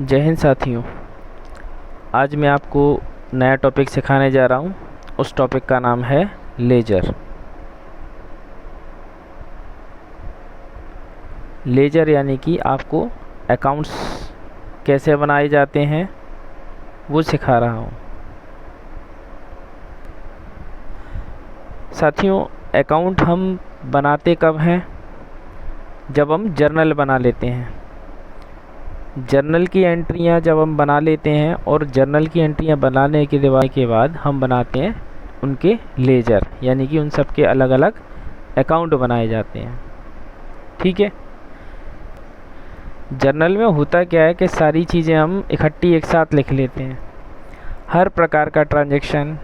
जय हिंद साथियों। आज मैं आपको नया टॉपिक सिखाने जा रहा हूँ। उस टॉपिक का नाम है लेजर। लेजर यानी कि आपको अकाउंट्स कैसे बनाए जाते हैं वो सिखा रहा हूँ। साथियों, अकाउंट हम बनाते कब हैं? जब हम जर्नल बना लेते हैं। जर्नल की एंट्रियां जब हम बना लेते हैं और जर्नल की एंट्रियां बनाने के बाद हम बनाते हैं उनके लेजर, यानी कि उन सब के अलग अलग अकाउंट बनाए जाते हैं। ठीक है। जर्नल में होता क्या है कि सारी चीज़ें हम इकट्ठी एक साथ लिख लेते हैं। हर प्रकार का ट्रांजैक्शन,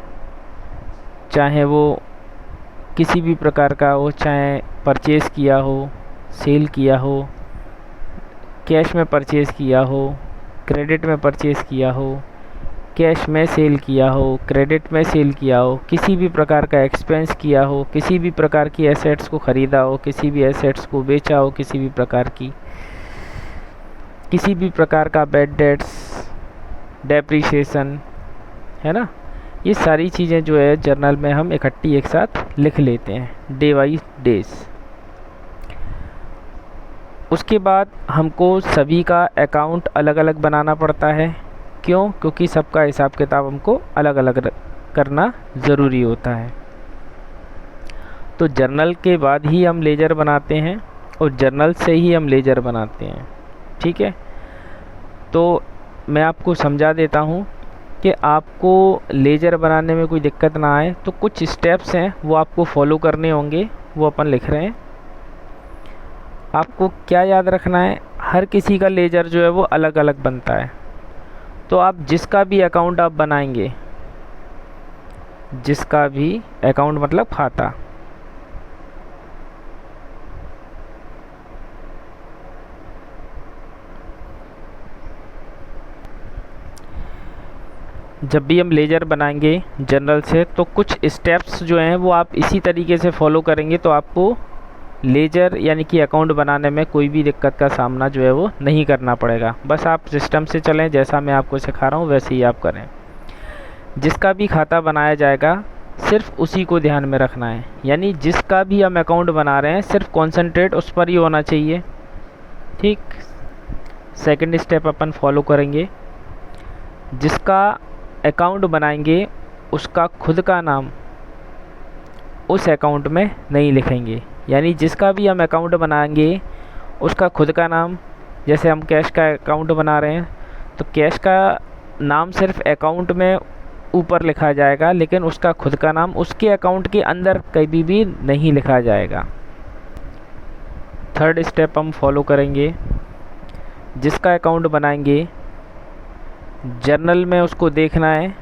चाहे वो किसी भी प्रकार का हो, चाहे परचेज़ किया हो, सेल किया हो, कैश में परचेज़ किया हो, क्रेडिट में परचेज़ किया हो, कैश में सेल किया हो, क्रेडिट में सेल किया हो, किसी भी प्रकार का एक्सपेंस किया हो, किसी भी प्रकार की एसेट्स को ख़रीदा हो, किसी भी एसेट्स को बेचा हो, किसी भी प्रकार का बैड डेट्स, डेप्रीशिएशन, है ना। ये सारी चीज़ें जो है जर्नल में हम इकट्ठी एक साथ लिख लेते हैं डे बाई डेज। उसके बाद हमको सभी का अकाउंट अलग अलग बनाना पड़ता है। क्यों? क्योंकि सबका हिसाब किताब हमको अलग अलग करना ज़रूरी होता है। तो जर्नल के बाद ही हम लेजर बनाते हैं और जर्नल से ही हम लेजर बनाते हैं। ठीक है। तो मैं आपको समझा देता हूँ कि आपको लेजर बनाने में कोई दिक्कत ना आए तो कुछ स्टेप्स हैं वो आपको फॉलो करने होंगे, वो अपन लिख रहे हैं। आपको क्या याद रखना है, हर किसी का लेजर जो है वो अलग अलग बनता है। तो आप जिसका भी अकाउंट आप बनाएंगे, जिसका भी अकाउंट मतलब खाता, जब भी हम लेजर बनाएंगे जनरल से तो कुछ स्टेप्स जो हैं वो आप इसी तरीके से फॉलो करेंगे तो आपको लेजर यानी कि अकाउंट बनाने में कोई भी दिक्कत का सामना जो है वो नहीं करना पड़ेगा। बस आप सिस्टम से चलें, जैसा मैं आपको सिखा रहा हूँ वैसे ही आप करें। जिसका भी खाता बनाया जाएगा सिर्फ उसी को ध्यान में रखना है, यानी जिसका भी हम अकाउंट बना रहे हैं सिर्फ कॉन्सेंट्रेट उस पर ही होना चाहिए। ठीक। सेकंड स्टेप अपन फॉलो करेंगे, जिसका अकाउंट बनाएंगे उसका खुद का नाम उस अकाउंट में नहीं लिखेंगे। यानी जिसका भी हम अकाउंट बनाएंगे उसका खुद का नाम, जैसे हम कैश का अकाउंट बना रहे हैं तो कैश का नाम सिर्फ अकाउंट में ऊपर लिखा जाएगा, लेकिन उसका खुद का नाम उसके अकाउंट के अंदर कभी भी नहीं लिखा जाएगा। थर्ड स्टेप हम फॉलो करेंगे, जिसका अकाउंट बनाएंगे जर्नल में उसको देखना है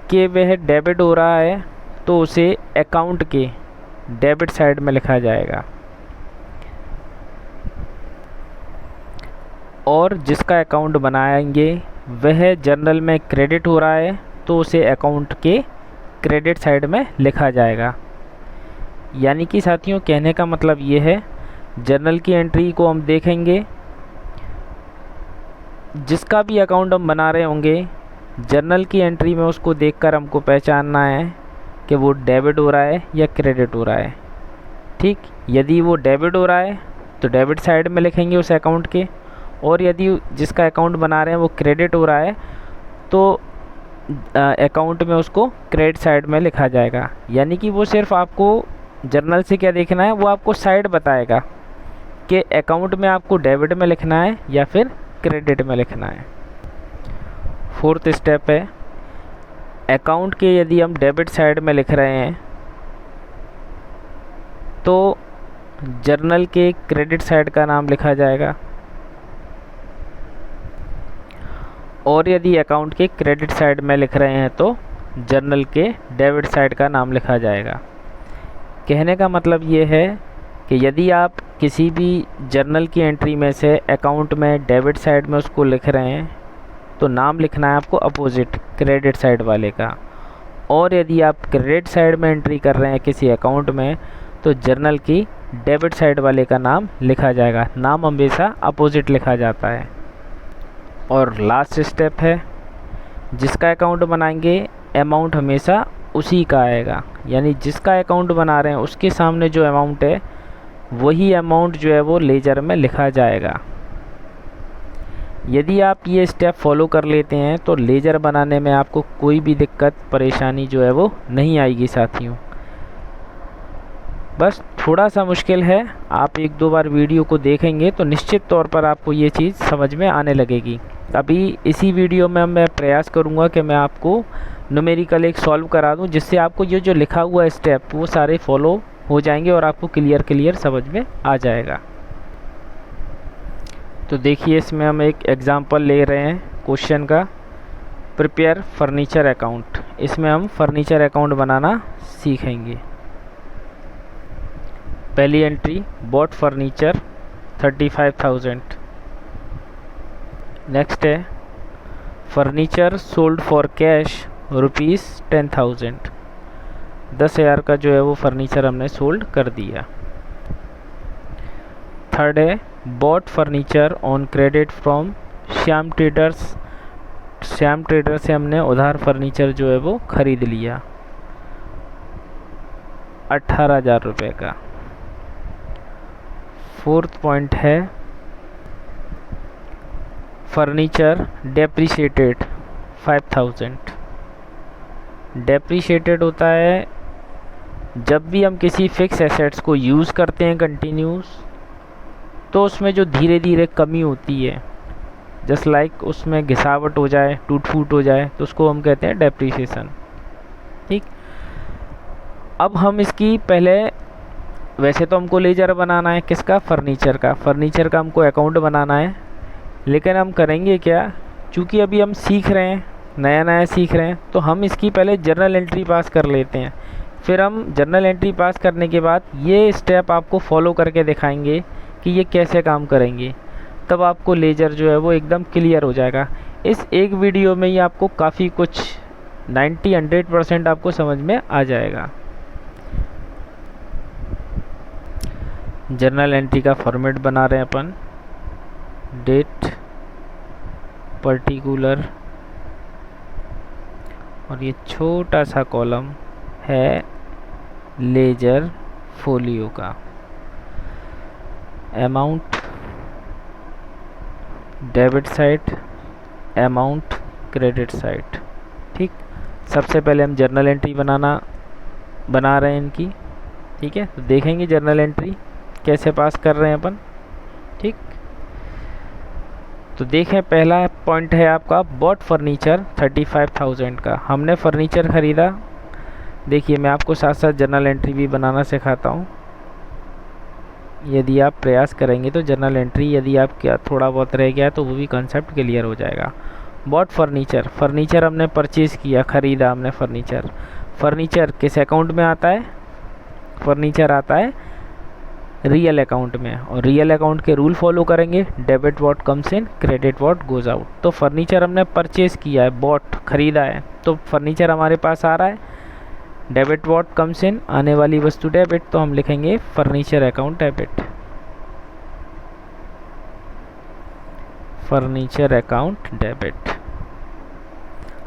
कि वह डेबिट हो रहा है तो उसे अकाउंट के डेबिट साइड में लिखा जाएगा, और जिसका अकाउंट बनाएंगे वह जर्नल में क्रेडिट हो रहा है तो उसे अकाउंट के क्रेडिट साइड में लिखा जाएगा। यानी कि साथियों, कहने का मतलब ये है, जर्नल की एंट्री को हम देखेंगे, जिसका भी अकाउंट हम बना रहे होंगे जर्नल की एंट्री में उसको देखकर हमको पहचानना है कि वो डेबिट हो रहा है या क्रेडिट हो रहा है। ठीक। यदि वो डेबिट हो रहा है तो डेबिट साइड में लिखेंगे उस अकाउंट के, और यदि जिसका अकाउंट बना रहे हैं वो क्रेडिट हो रहा है तो अकाउंट में उसको क्रेडिट साइड में लिखा जाएगा। यानी कि वो सिर्फ आपको जर्नल से क्या देखना है, वो आपको साइड बताएगा कि अकाउंट में आपको डेबिट में लिखना है या फिर क्रेडिट में लिखना है। फोर्थ स्टेप है, अकाउंट के यदि हम डेबिट साइड में लिख रहे हैं तो जर्नल के क्रेडिट साइड का नाम लिखा जाएगा, और यदि अकाउंट के क्रेडिट साइड में लिख रहे हैं तो जर्नल के डेबिट साइड का नाम लिखा जाएगा। कहने का मतलब ये है कि यदि आप किसी भी जर्नल की एंट्री में से अकाउंट में डेबिट साइड में उसको लिख रहे हैं तो नाम लिखना है आपको अपोजिट क्रेडिट साइड वाले का, और यदि आप क्रेडिट साइड में एंट्री कर रहे हैं किसी अकाउंट में तो जर्नल की डेबिट साइड वाले का नाम लिखा जाएगा। नाम हमेशा अपोजिट लिखा जाता है। और लास्ट स्टेप है, जिसका अकाउंट बनाएंगे अमाउंट हमेशा उसी का आएगा, यानी जिसका अकाउंट बना रहे हैं उसके सामने जो अमाउंट है वही अमाउंट जो है वो लेजर में लिखा जाएगा। यदि आप ये स्टेप फॉलो कर लेते हैं तो लेजर बनाने में आपको कोई भी दिक्कत परेशानी जो है वो नहीं आएगी साथियों। बस थोड़ा सा मुश्किल है, आप एक दो बार वीडियो को देखेंगे तो निश्चित तौर पर आपको ये चीज़ समझ में आने लगेगी। अभी इसी वीडियो में मैं प्रयास करूँगा कि मैं आपको न्यूमेरिकल एक सॉल्व करा दूँ, जिससे आपको ये जो लिखा हुआ स्टेप वो सारे फॉलो हो जाएंगे और आपको क्लियर समझ में आ जाएगा। तो देखिए, इसमें हम एक एग्ज़ाम्पल ले रहे हैं क्वेश्चन का, प्रिपेयर फर्नीचर अकाउंट। इसमें हम फर्नीचर अकाउंट बनाना सीखेंगे। पहली एंट्री, बॉट फर्नीचर 35,000। नेक्स्ट है फर्नीचर सोल्ड फॉर कैश ₹10,000। 10,000 का जो है वो फर्नीचर हमने सोल्ड कर दिया। थर्ड है bought furniture on credit from Shyam traders. Shyam trader से हमने उधार फर्नीचर जो है वो ख़रीद लिया 18,000 रुपये का। फोर्थ पॉइंट है फर्नीचर डेप्रिशिएटेड 5,000। डेप्रिशिएटेड होता है जब भी हम किसी फिक्स एसेट्स को यूज़ करते हैं कंटिन्यूस, तो उसमें जो धीरे धीरे कमी होती है, जस्ट लाइक उसमें घिसावट हो जाए, टूट फूट हो जाए, तो उसको हम कहते हैं डेप्रिसिएशन। ठीक, अब हम इसकी पहले, वैसे तो हमको लेजर बनाना है किसका, फर्नीचर का। फर्नीचर का हमको अकाउंट बनाना है, लेकिन हम करेंगे क्या, चूँकि अभी हम सीख रहे हैं, नया सीख रहे हैं, तो हम इसकी पहले जर्नल एंट्री पास कर लेते हैं। फिर हम जर्नल एंट्री पास करने के बाद ये स्टेप आपको फॉलो करके दिखाएंगे कि ये कैसे काम करेंगे, तब आपको लेजर जो है वो एकदम क्लियर हो जाएगा। इस एक वीडियो में ही आपको काफ़ी कुछ 90-100% आपको समझ में आ जाएगा। जर्नल एंट्री का फॉर्मेट बना रहे हैं अपन, डेट, पर्टिकुलर, और ये छोटा सा कॉलम है लेजर फोलियो का। Amount debit side, amount credit side. ठीक, सबसे पहले हम जर्नल एंट्री बना रहे हैं इनकी। ठीक है, तो देखेंगे जर्नल एंट्री कैसे पास कर रहे हैं अपन। ठीक, तो देखें, पहला पॉइंट है आपका बॉट फर्नीचर 35,000 का। हमने फर्नीचर ख़रीदा। देखिए, मैं आपको साथ साथ जर्नल एंट्री भी बनाना सिखाता हूँ। यदि आप प्रयास करेंगे तो जर्नल एंट्री, यदि आप क्या थोड़ा बहुत रह गया तो वो भी कंसेप्ट क्लियर हो जाएगा। बॉट फर्नीचर, फर्नीचर हमने परचेज़ किया, ख़रीदा हमने फर्नीचर। फर्नीचर किस अकाउंट में आता है, फर्नीचर आता है रियल अकाउंट में, और रियल अकाउंट के रूल फॉलो करेंगे, debit what comes in, credit what goes out. तो फर्नीचर हमने परचेज़ किया है, बॉट ख़रीदा है, तो फर्नीचर हमारे पास आ रहा है। डेबिट व्हाट कम्स इन, आने वाली वस्तु डेबिट, तो हम लिखेंगे furniture account debit. Furniture account debit.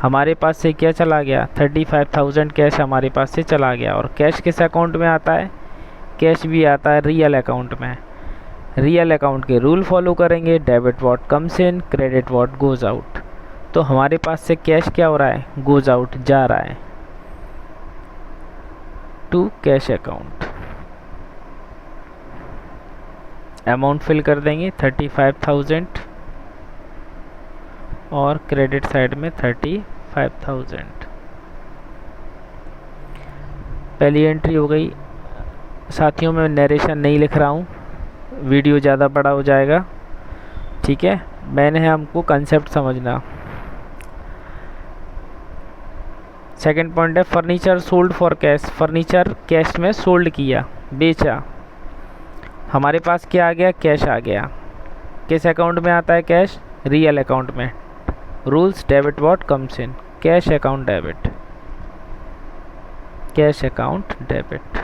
हमारे पास से क्या चला गया, 35,000 कैश हमारे पास से चला गया। और कैश किस अकाउंट में आता है, कैश भी आता है रियल अकाउंट में। रियल अकाउंट के रूल फॉलो करेंगे, debit what comes in, credit what goes out. तो हमारे पास से कैश क्या हो रहा है, गोज आउट, जा रहा है to cash account. Amount fill कर देंगे 35,000 और क्रेडिट साइड में 35,000। पहली एंट्री हो गई। साथियों, मैं नरेशन नहीं लिख रहा हूँ, वीडियो ज़्यादा बड़ा हो जाएगा। ठीक है, मैंने हमको कंसेप्ट समझना। सेकंड पॉइंट है furniture sold for cash. Furniture cash में सोल्ड किया, बेचा। हमारे पास क्या आ गया, कैश आ गया। किस अकाउंट में आता है कैश, रियल अकाउंट में। Rules, debit what comes in, cash account debit, cash account debit.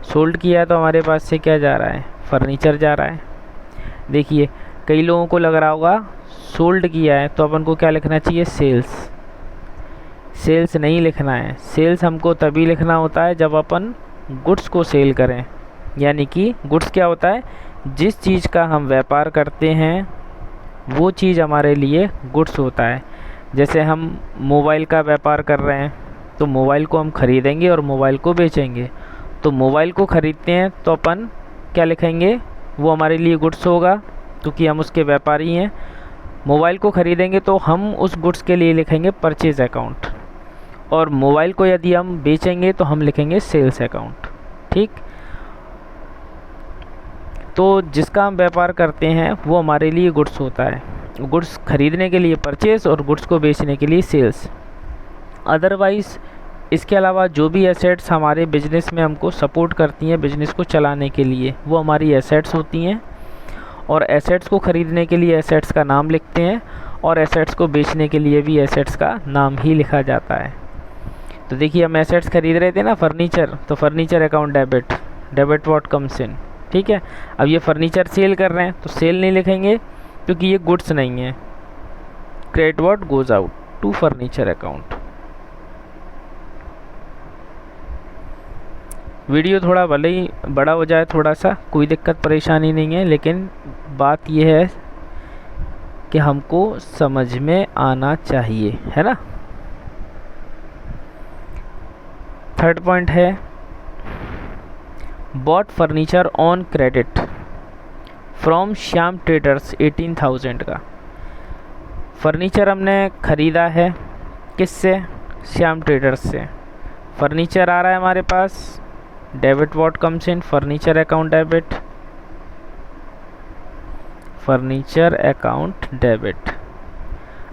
Sold किया है तो हमारे पास से क्या जा रहा है, फर्नीचर जा रहा है। देखिए कई लोगों को लग रहा होगा सोल्ड किया है तो अपन को क्या लिखना चाहिए, सेल्स। सेल्स नहीं लिखना है। सेल्स हमको तभी लिखना होता है जब अपन गुड्स को सेल करें। यानी कि गुड्स क्या होता है, जिस चीज़ का हम व्यापार करते हैं वो चीज़ हमारे लिए गुड्स होता है। जैसे हम मोबाइल का व्यापार कर रहे हैं तो मोबाइल को हम ख़रीदेंगे और मोबाइल को बेचेंगे। तो मोबाइल को ख़रीदते हैं तो अपन क्या लिखेंगे, वो हमारे लिए गुड्स होगा क्योंकि हम उसके व्यापारी हैं। मोबाइल को ख़रीदेंगे तो हम उस गुड्स के लिए लिखेंगे परचेज अकाउंट, और मोबाइल को यदि हम बेचेंगे तो हम लिखेंगे सेल्स अकाउंट। ठीक, तो जिसका हम व्यापार करते हैं वो हमारे लिए गुड्स होता है। गुड्स खरीदने के लिए परचेज और गुड्स को बेचने के लिए सेल्स। अदरवाइज़ इसके अलावा जो भी एसेट्स हमारे बिजनेस में हमको सपोर्ट करती हैं बिजनेस को चलाने के लिए, वो हमारी एसेट्स होती हैं। और एसेट्स को ख़रीदने के लिए एसेट्स का नाम लिखते हैं और एसेट्स को बेचने के लिए भी एसेट्स का नाम ही लिखा जाता है। तो देखिए हम एसेट्स खरीद रहे थे ना, फर्नीचर, तो furniture account debit, debit what comes इन। ठीक है, अब ये फर्नीचर सेल कर रहे हैं तो सेल नहीं लिखेंगे क्योंकि ये गुड्स नहीं है। Credit what goes out to furniture account. Video थोड़ा भले ही बड़ा हो जाए थोड़ा सा, कोई दिक्कत परेशानी नहीं है, लेकिन बात यह है कि हमको समझ में आना चाहिए, है ना। थर्ड पॉइंट है bought furniture on credit from Shyam traders 18,000 का। फर्नीचर हमने ख़रीदा है किससे, श्याम ट्रेडर्स से। फर्नीचर आ रहा है हमारे पास, debit what comes in, furniture account debit, furniture account debit.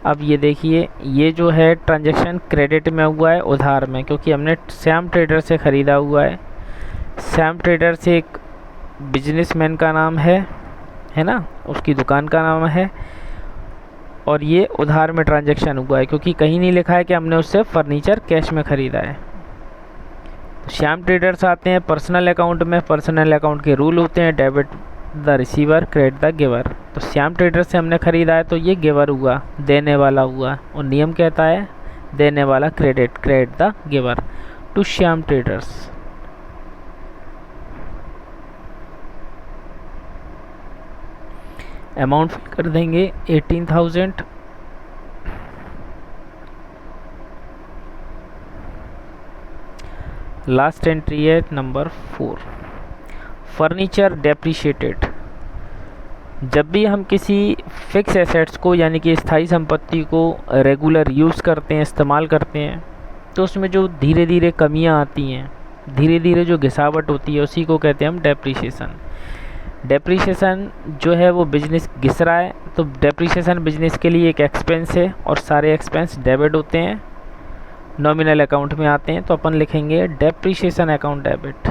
अब ये देखिए ये जो है ट्रांजैक्शन क्रेडिट में हुआ है, उधार में, क्योंकि हमने श्याम ट्रेडर से ख़रीदा हुआ है। श्याम ट्रेडर से एक बिजनेसमैन का नाम है ना, उसकी दुकान का नाम है, और ये उधार में ट्रांजैक्शन हुआ है क्योंकि कहीं नहीं लिखा है कि हमने उससे फर्नीचर कैश में ख़रीदा है। श्याम ट्रेडर्स आते हैं पर्सनल अकाउंट में। पर्सनल अकाउंट के रूल होते हैं debit the receiver, credit the giver. तो श्याम ट्रेडर्स से हमने ख़रीदा है तो ये गिवर हुआ, देने वाला हुआ, और नियम कहता है देने वाला credit, credit the giver to Shyam traders. Amount fill कर देंगे 18,000। लास्ट एंट्री है नंबर 4, फर्नीचर डेप्रिशिएटेड। जब भी हम किसी फिक्स एसेट्स को यानी कि स्थायी संपत्ति को रेगुलर यूज़ करते हैं, इस्तेमाल करते हैं, तो उसमें जो धीरे धीरे कमियां आती हैं, धीरे धीरे जो घिसावट होती है, उसी को कहते हैं हम डेप्रिशिएशन। डेप्रिशिएशन जो है वो बिजनेस घिस रहा है, तो डेप्रिशिएशन बिजनेस के लिए एक एक्सपेंस है और सारे एक्सपेंस डेबिट होते हैं, नॉमिनल अकाउंट में आते हैं। तो अपन लिखेंगे depreciation account debit,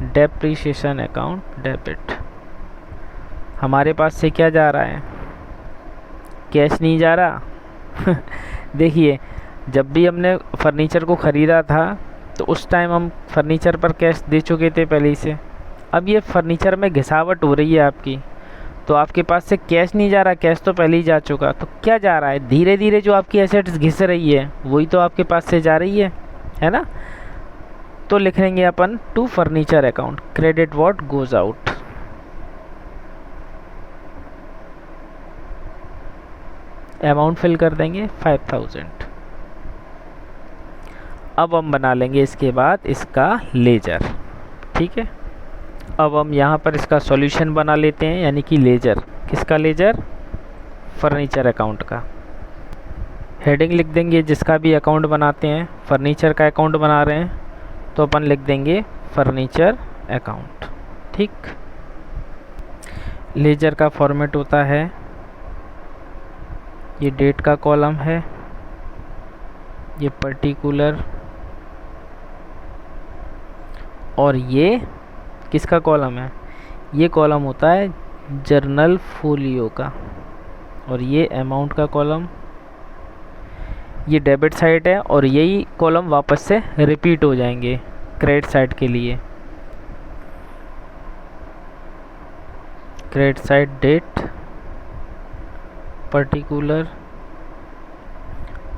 depreciation account debit. हमारे पास से क्या जा रहा है, कैश नहीं जा रहा। देखिए जब भी हमने फर्नीचर को ख़रीदा था तो उस टाइम हम फर्नीचर पर कैश दे चुके थे पहले ही से। अब ये फर्नीचर में घिसावट हो रही है आपकी, तो आपके पास से कैश नहीं जा रहा, कैश तो पहले ही जा चुका। तो क्या जा रहा है, धीरे धीरे जो आपकी एसेट्स घिस रही है वही तो आपके पास से जा रही है ना। तो लिखेंगे अपन to furniture account, credit what goes out. Amount fill कर देंगे 5,000। अब हम बना लेंगे इसके बाद इसका लेजर। ठीक है, अब हम यहाँ पर इसका सॉल्यूशन बना लेते हैं, यानी कि लेजर। किसका लेजर, फर्नीचर अकाउंट का। हेडिंग लिख देंगे, जिसका भी अकाउंट बनाते हैं, फर्नीचर का अकाउंट बना रहे हैं तो अपन लिख देंगे फर्नीचर अकाउंट। ठीक, लेजर का फॉर्मेट होता है, ये डेट का कॉलम है, ये पर्टिकुलर, और ये किसका कॉलम है, ये कॉलम होता है जर्नल फोलियो का, और ये अमाउंट का कॉलम, ये डेबिट साइड है और यही कॉलम वापस से रिपीट हो जाएंगे क्रेडिट साइड के लिए। क्रेडिट साइड डेट, पर्टिकुलर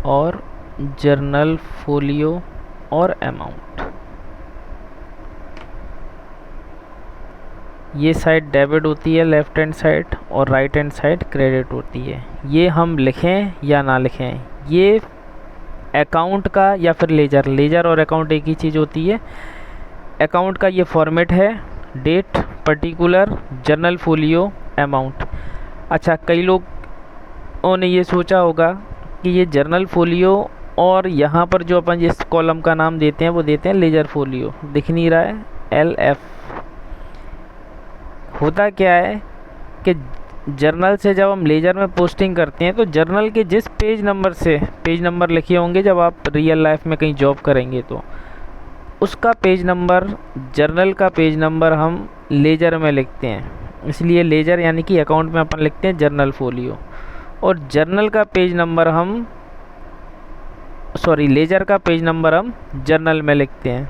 और जर्नल फोलियो और अमाउंट। ये साइड डेबिट होती है लेफ़्ट हैंड साइड और राइट हैंड साइड क्रेडिट होती है। ये हम लिखें या ना लिखें, ये अकाउंट का या फिर लेजर और अकाउंट एक ही चीज़ होती है। अकाउंट का ये फॉर्मेट है date, particular, journal folio, amount. अच्छा, कई लोगों ने ये सोचा होगा कि ये जर्नल फोलियो और यहाँ पर जो अपन जिस कॉलम का नाम देते हैं वो देते हैं लेजर फोलियो, दिख नहीं रहा है LF। होता क्या है कि जर्नल से जब हम लेजर में पोस्टिंग करते हैं तो जर्नल के जिस पेज नंबर से पेज नंबर लिखे होंगे जब आप रियल लाइफ में कहीं जॉब करेंगे तो उसका पेज नंबर, जर्नल का पेज नंबर हम लेजर में लिखते हैं। इसलिए लेजर यानी कि अकाउंट में अपन लिखते हैं जर्नल फोलियो, और जर्नल का पेज नंबर हम लेजर का पेज नंबर हम जर्नल में लिखते हैं।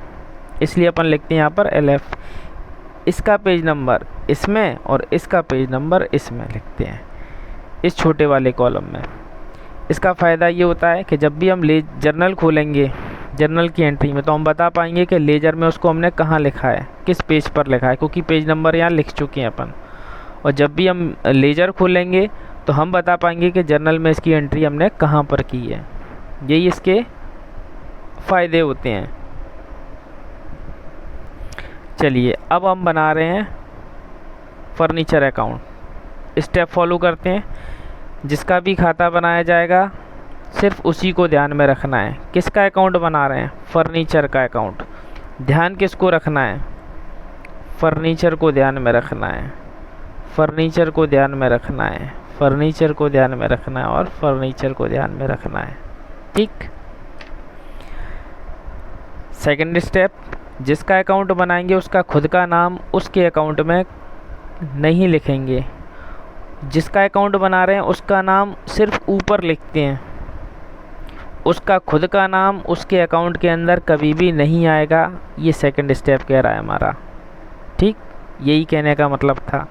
इसलिए अपन लिखते हैं यहाँ पर LF। इसका पेज नंबर इसमें और इसका पेज नंबर इसमें लिखते हैं, इस छोटे वाले कॉलम में। इसका फ़ायदा ये होता है कि जब भी हम जर्नल खोलेंगे जर्नल की एंट्री में तो हम बता पाएंगे कि लेजर में उसको हमने कहाँ लिखा है, किस पेज पर लिखा है, क्योंकि पेज नंबर यहाँ लिख चुके हैं अपन। और जब भी हम लेजर खोलेंगे तो हम बता पाएंगे कि जर्नल में इसकी एंट्री हमने कहाँ पर की है। यही इसके फ़ायदे होते हैं। चलिए अब हम बना रहे हैं फर्नीचर अकाउंट। स्टेप फॉलो करते हैं। जिसका भी खाता बनाया जाएगा सिर्फ उसी को ध्यान में रखना है। किसका अकाउंट बना रहे हैं? फर्नीचर का अकाउंट। ध्यान किसको रखना है? फर्नीचर को ध्यान में रखना है, फर्नीचर को ध्यान में रखना है, फर्नीचर को ध्यान में रखना है और फर्नीचर को ध्यान में रखना है। ठीक। सेकंड स्टेप, जिसका अकाउंट बनाएंगे उसका खुद का नाम उसके अकाउंट में नहीं लिखेंगे। जिसका अकाउंट बना रहे हैं उसका नाम सिर्फ ऊपर लिखते हैं, उसका खुद का नाम उसके अकाउंट के अंदर कभी भी नहीं आएगा। ये सेकंड स्टेप कह रहा है हमारा। ठीक, यही कहने का मतलब था।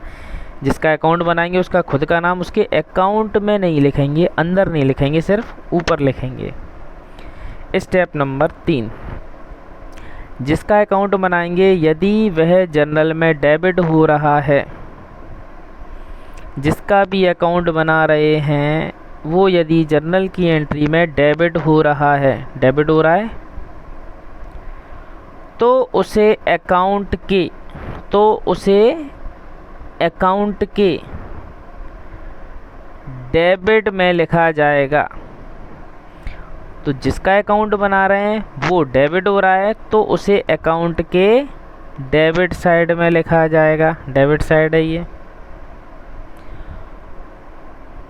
जिसका अकाउंट बनाएंगे उसका खुद का नाम उसके अकाउंट में नहीं लिखेंगे, अंदर नहीं लिखेंगे, सिर्फ ऊपर लिखेंगे। स्टेप नंबर 3, जिसका अकाउंट बनाएंगे यदि वह जर्नल में डेबिट हो रहा है, जिसका भी अकाउंट बना रहे हैं वो यदि जर्नल की एंट्री में डेबिट हो रहा है, डेबिट हो रहा है तो उसे अकाउंट के डेबिट में लिखा जाएगा। तो जिसका अकाउंट बना रहे हैं वो डेबिट हो रहा है तो उसे अकाउंट के डेबिट साइड में लिखा जाएगा, डेबिट साइड है ये।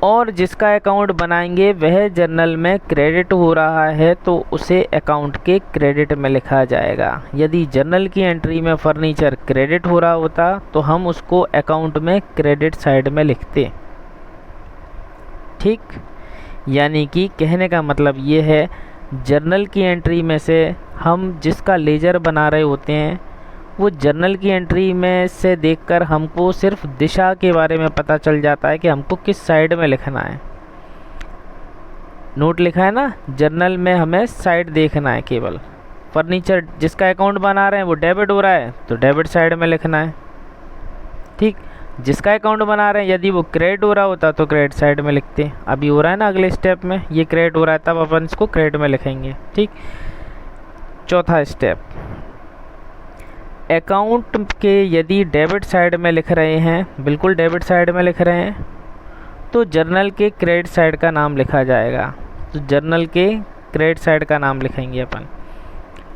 और जिसका अकाउंट बनाएंगे वह जर्नल में क्रेडिट हो रहा है तो उसे अकाउंट के क्रेडिट में लिखा जाएगा। यदि जर्नल की एंट्री में फर्नीचर क्रेडिट हो रहा होता तो हम उसको अकाउंट में क्रेडिट साइड में लिखते। ठीक, यानी कि कहने का मतलब ये है जर्नल की एंट्री में से हम जिसका लेजर बना रहे होते हैं वो जर्नल की एंट्री में से देखकर हमको सिर्फ दिशा के बारे में पता चल जाता है कि हमको किस साइड में लिखना है। नोट लिखा है ना, जर्नल में हमें साइड देखना है केवल। फर्नीचर जिसका अकाउंट बना रहे हैं वो डेबिट हो रहा है तो डेबिट साइड में लिखना है। ठीक, जिसका अकाउंट बना रहे हैं यदि वो क्रेडिट हो रहा होता तो क्रेडिट साइड में लिखते हैं। अभी हो रहा है ना अगले स्टेप में, ये क्रेडिट हो रहा है तब अपन इसको क्रेडिट में लिखेंगे। ठीक। चौथा स्टेप, अकाउंट के यदि डेबिट साइड में लिख रहे हैं, बिल्कुल डेबिट साइड में लिख रहे हैं, तो जर्नल के क्रेडिट साइड का नाम लिखा जाएगा। तो जर्नल के क्रेडिट साइड का नाम लिखेंगे अपन।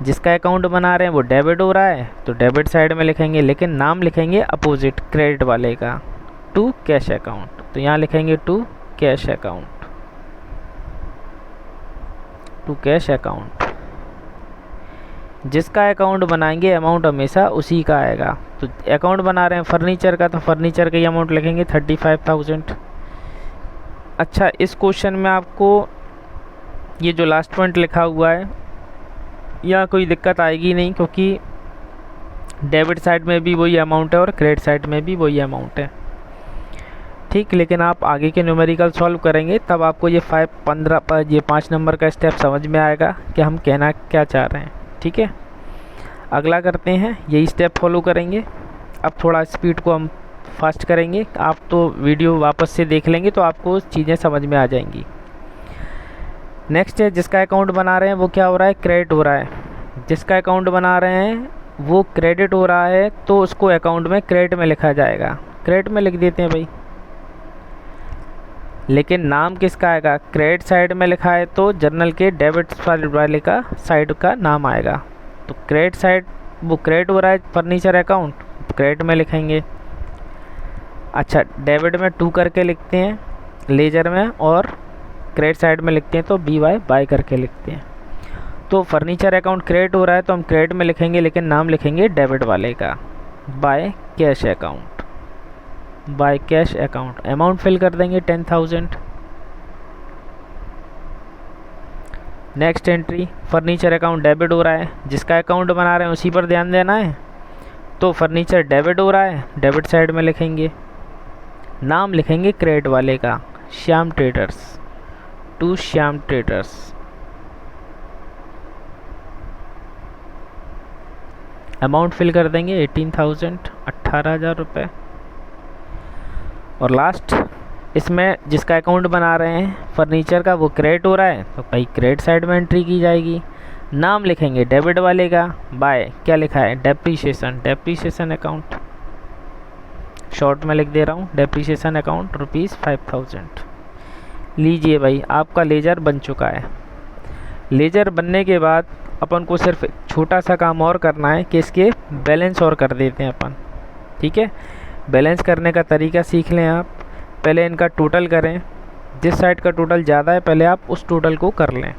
जिसका अकाउंट बना रहे हैं वो डेबिट हो रहा है तो डेबिट साइड में लिखेंगे, लेकिन नाम लिखेंगे अपोजिट क्रेडिट वाले का, टू कैश अकाउंट। तो यहाँ लिखेंगे to cash account, to cash account. जिसका अकाउंट बनाएंगे अमाउंट हमेशा उसी का आएगा। तो अकाउंट बना रहे हैं फर्नीचर का तो फर्नीचर का ही अमाउंट लिखेंगे 35,000। अच्छा, इस क्वेश्चन में आपको ये जो लास्ट पॉइंट लिखा हुआ है यहाँ कोई दिक्कत आएगी नहीं, क्योंकि डेबिट साइड में भी वही अमाउंट है और क्रेडिट साइड में भी वही अमाउंट है, ठीक। लेकिन आप आगे के न्यूमेरिकल सॉल्व करेंगे तब आपको ये 5 नंबर का स्टेप समझ में आएगा कि हम कहना क्या चाह रहे हैं, ठीक है। अगला करते हैं, यही स्टेप फॉलो करेंगे। अब थोड़ा स्पीड को हम फास्ट करेंगे, आप तो वीडियो वापस से देख लेंगे तो आपको चीज़ें समझ में आ जाएंगी। नेक्स्ट है, जिसका अकाउंट बना रहे हैं वो क्या हो रहा है, क्रेडिट हो रहा है। जिसका अकाउंट बना रहे हैं वो क्रेडिट हो रहा है तो उसको अकाउंट में क्रेडिट में लिखा जाएगा, क्रेडिट में लिख देते हैं भाई। लेकिन नाम किसका आएगा, क्रेडिट साइड में लिखा है तो जर्नल के डेबिट वाले का साइड का नाम आएगा। तो क्रेडिट साइड वो क्रेडिट हो रहा है फर्नीचर अकाउंट, क्रेडिट में लिखेंगे। अच्छा, डेबिट में 2 करके लिखते हैं लेजर में, और क्रेडिट साइड में लिखते हैं तो बाय करके लिखते हैं। तो फर्नीचर अकाउंट क्रेडिट हो रहा है तो हम क्रेडिट में लिखेंगे, लेकिन नाम लिखेंगे डेबिट वाले का, by cash account, by cash account. Amount fill कर देंगे 10,000। Next entry, furniture account debit हो रहा है, जिसका अकाउंट बना रहे हैं उसी पर ध्यान देना है। तो फर्नीचर डेबिट हो रहा है, डेबिट साइड में लिखेंगे, नाम लिखेंगे क्रेडिट वाले का, Shyam traders, to Shyam traders. Amount fill कर देंगे 18,000, 18,000 रुपये। और लास्ट, इसमें जिसका अकाउंट बना रहे हैं फर्नीचर का वो क्रेडिट हो रहा है तो भाई क्रेडिट साइड में एंट्री की जाएगी, नाम लिखेंगे डेबिट वाले का, बाय क्या लिखा है, डेप्रीशिएशन, डेप्रीशिएशन अकाउंट, शॉर्ट में लिख दे रहा हूँ, डेप्रीशिएशन अकाउंट ₹5,000। लीजिए भाई, आपका लेजर बन चुका है। लेजर बनने के बाद अपन को सिर्फ छोटा सा काम और करना है कि इसके बैलेंस और कर देते हैं अपन, ठीक है। बैलेंस करने का तरीका सीख लें आप। पहले इनका टोटल करें, जिस साइड का टोटल ज़्यादा है पहले आप उस टोटल को कर लें।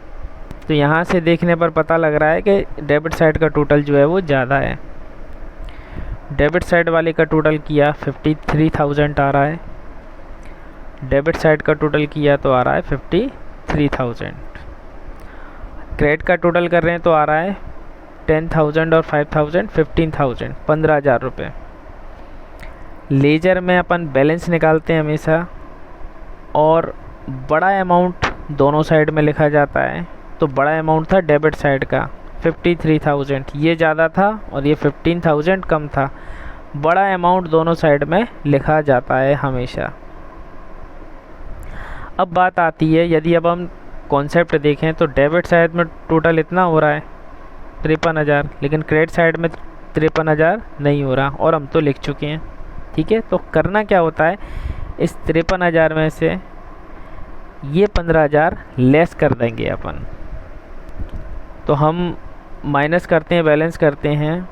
तो यहाँ से देखने पर पता लग रहा है कि डेबिट साइड का टोटल जो है वो ज़्यादा है। डेबिट साइड वाले का टोटल किया 53,000 आ रहा है, डेबिट साइड का टोटल किया तो आ रहा है 53,000। क्रेडिट का टोटल कर रहे हैं तो आ रहा है 10,000 और 5,000 15,000, 15,000 रुपये। लेजर में अपन बैलेंस निकालते हैं हमेशा, और बड़ा अमाउंट दोनों साइड में लिखा जाता है। तो बड़ा अमाउंट था डेबिट साइड का 53,000, ये ज़्यादा था और ये 15,000 कम था। बड़ा अमाउंट दोनों साइड में लिखा जाता है हमेशा। अब बात आती है, यदि अब हम कॉन्सेप्ट देखें तो डेबिट साइड में टोटल इतना हो रहा है 53,000, लेकिन क्रेडिट साइड में 53,000 नहीं हो रहा, और हम तो लिख चुके हैं, ठीक है। तो करना क्या होता है, इस 53,000 में से ये 15,000 लेस कर देंगे अपन। तो हम माइनस करते हैं, बैलेंस करते हैं,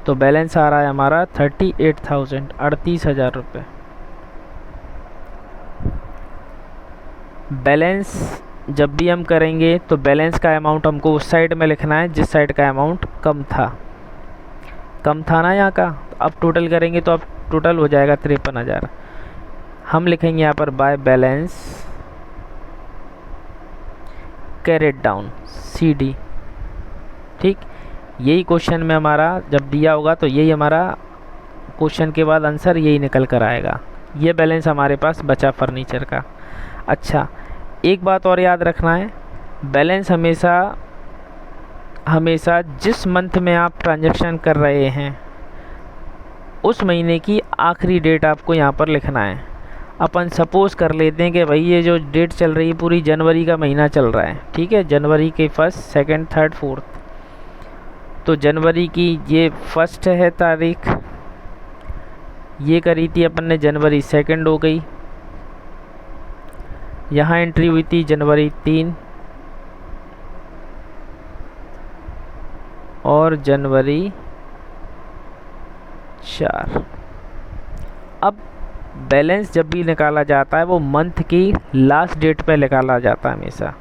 तो बैलेंस आ रहा है हमारा 38,000, 38,000 रुपये। बैलेंस जब भी हम करेंगे तो बैलेंस का अमाउंट हमको उस साइड में लिखना है जिस साइड का अमाउंट कम था ना यहाँ का। अब टोटल करेंगे तो अब टोटल हो जाएगा 53,000। हम लिखेंगे यहाँ पर by balance carried down CD, ठीक। यही क्वेश्चन में हमारा जब दिया होगा तो यही हमारा क्वेश्चन के बाद आंसर यही निकल कर आएगा। ये बैलेंस हमारे पास बचा फर्नीचर का। अच्छा, एक बात और याद रखना है, बैलेंस हमेशा जिस मंथ में आप ट्रांजैक्शन कर रहे हैं उस महीने की आखिरी डेट आपको यहाँ पर लिखना है। अपन सपोज़ कर लेते हैं कि भाई ये जो डेट चल रही है पूरी जनवरी का महीना चल रहा है, ठीक है। जनवरी के 1st, 2nd, 3rd, 4th, तो जनवरी की ये 1st है तारीख, ये करी थी अपन ने जनवरी 2nd हो गई। यहाँ एंट्री हुई थी जनवरी 3 और जनवरी 4। अब बैलेंस जब भी निकाला जाता है वो मंथ की लास्ट डेट पे निकाला जाता है हमेशा।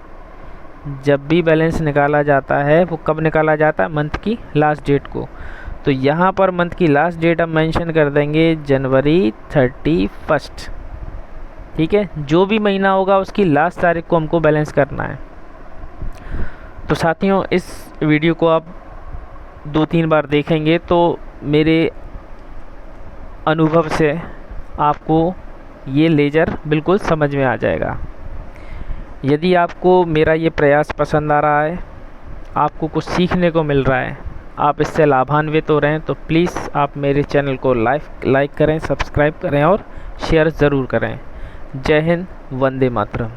जब भी बैलेंस निकाला जाता है वो कब निकाला जाता है, मंथ की लास्ट डेट को। तो यहाँ पर मंथ की लास्ट डेट हम मेंशन कर देंगे जनवरी 31, ठीक है। जो भी महीना होगा उसकी लास्ट तारीख को हमको बैलेंस करना है, तो साथियों, इस वीडियो को आप 2-3 बार देखेंगे तो मेरे अनुभव से आपको ये लेज़र बिल्कुल समझ में आ जाएगा। यदि आपको मेरा ये प्रयास पसंद आ रहा है, आपको कुछ सीखने को मिल रहा है, आप इससे लाभान्वित हो रहे हैं, तो प्लीज़ आप मेरे चैनल को लाइक करें, सब्सक्राइब करें और शेयर ज़रूर करें। जय हिंद, वंदे मातरम।